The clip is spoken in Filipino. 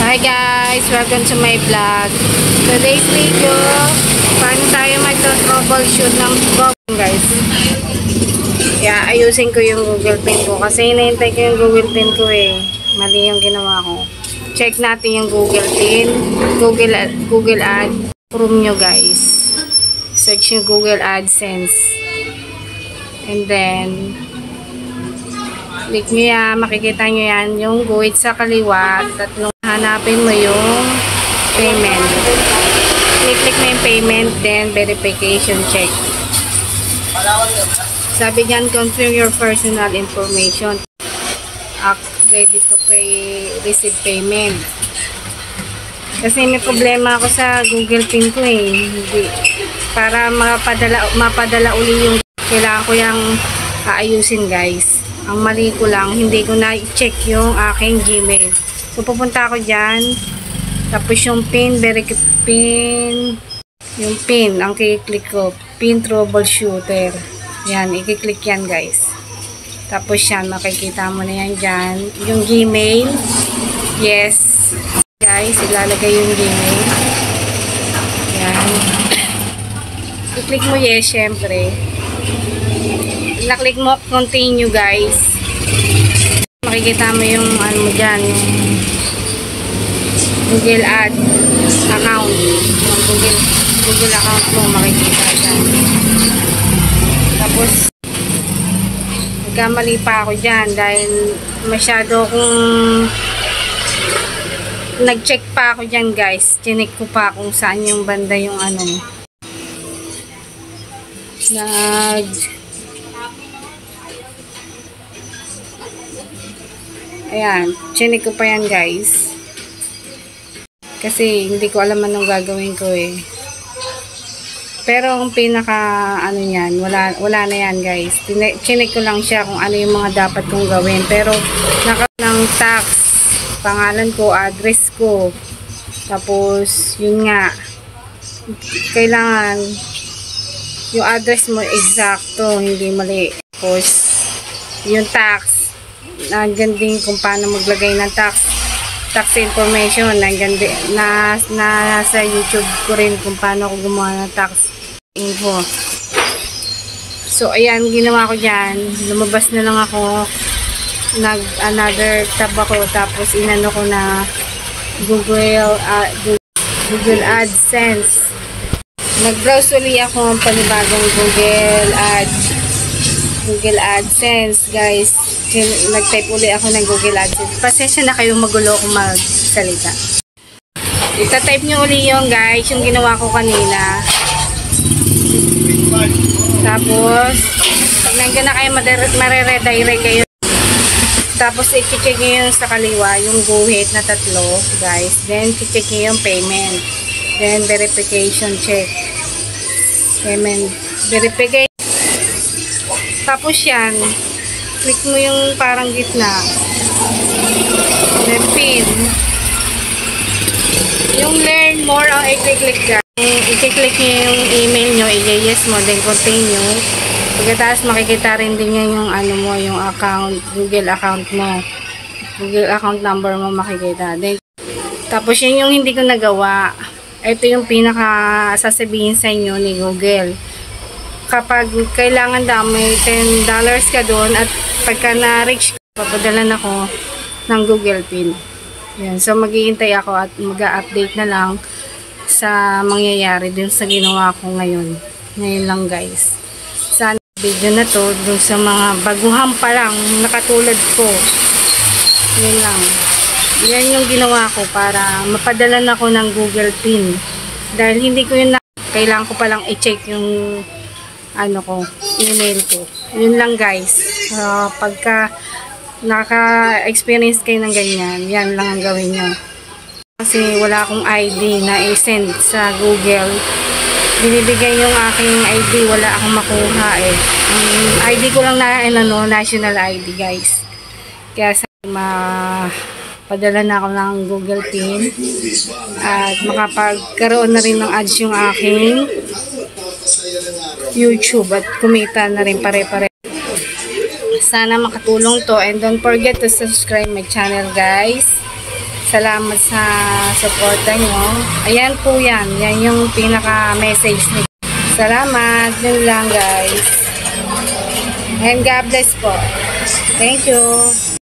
Hi guys! Welcome to my vlog. Today's video, paano tayo mag-troubleshoot ng Google guys. Yeah, ayusin ko yung Google Pin ko kasi hinihintay ko yung Google Pin ko eh. Mali yung ginawa ko. Check natin yung Google Pin, Google Ad. Chrome nyo guys. Search yung Google AdSense. And then, click nyo yan, makikita nyo yan, yung guhit sa kaliwa, tatlong hanapin mo yung payment. Click mo yung payment, then verification check. Sabi dyan, confirm your personal information. Ready to pay, receive payment. Kasi may problema ako sa Google Pin ko eh. Hindi, para mapadala uli yung kailangan ko yung aayusin guys. Ang mali ko lang, hindi ko na-check yung aking Gmail. So, pupunta ako dyan. Tapos yung PIN, yung PIN, ang kiklik ko. PIN troubleshooter. Yan, ikiklik yan guys. Tapos yan, makikita mo na yan dyan. Yung Gmail, yes. Guys, ilalagay yung Gmail. Yan. I-click mo yes, syempre. Na-click mo continue guys. Makikita mo yung ano mo dyan, yung Google Ad account. Yung Google account mo makikita dyan. Tapos nagkamali pa ako dyan dahil masyado akong nag-check pa ako dyan guys. Chinek ko pa kung saan yung banda yung ano ayan, chinek ko pa yan guys. Kasi hindi ko alam anong gagawin ko eh. Pero ang pinaka ano yan, wala na yan guys. Chinek ko lang siya kung ano yung mga dapat kong gawin. Pero naka ng tax, pangalan ko, address ko. Tapos yun nga, kailangan yung address mo eksakto, hindi mali. Tapos yung tax, nandiyan din kung paano maglagay ng tax information. Nandiyan din nasa YouTube ko rin kung paano ako gumawa ng tax info. So ayan, ginawa ko dyan. Lumabas na lang ako, another tab ako, tapos inano ko na Google AdSense. Nag-browse ulit ako ng panibagong Google AdSense guys. Nag-type ulit ako ng Google AdSense. Pasensya na kayo, magulo kung magsalita. Ita-type nyo ulit yung guys, yung ginawa ko kanina. Tapos pag nandiyan na kayo, mare-redirect kayo. Tapos i-check nyo yung sa kaliwa, yung guhit na tatlo guys. Then i-check nyo yung payment. Then verification check. Payment verification. Tapos yan, click mo yung parang gitna. Then PIN. Yung learn more ang i-click ka. I-click nyo yung email nyo, i-yes mo, then continue. Pagkatapos makikita rin din yan yung ano mo, yung account, Google account mo. Google account number mo makikita. Then, tapos yun yung hindi ko nagawa. Ito yung pinaka sasabihin sa inyo ni Google. Kapag kailangan daw may $10 ka doon at pagka na-reach, papadalan ako ng Google Pin. Yan. So mag-iintay ako at mag-update na lang sa mangyayari dun sa ginawa ko ngayon. Ngayon lang guys. Sana video na to dun sa mga baguhan pa lang nakatulad ko. Yan lang. Yan yung ginawa ko para mapadalan ako ng Google Pin. Dahil hindi ko yun kailangan ko palang i-check yung ano ko, email ko. Yun lang guys. Pagka naka-experience kayo ng ganyan, yan lang ang gawin nyo. Kasi wala akong ID na i-send sa Google. Binibigay yung aking ID, wala akong makuha eh. Ang ID ko lang na national ID guys. Kaya sa padala na ako ng Google Pin at makapagkaroon na rin ng ads yung aking YouTube at kumita na rin pare-pare. Sana makatulong to, and don't forget to subscribe my channel guys. Salamat sa suporta nyo. Ayan po yan. Yan yung pinaka-message ni. Salamat. Yun lang guys. And God bless po. Thank you.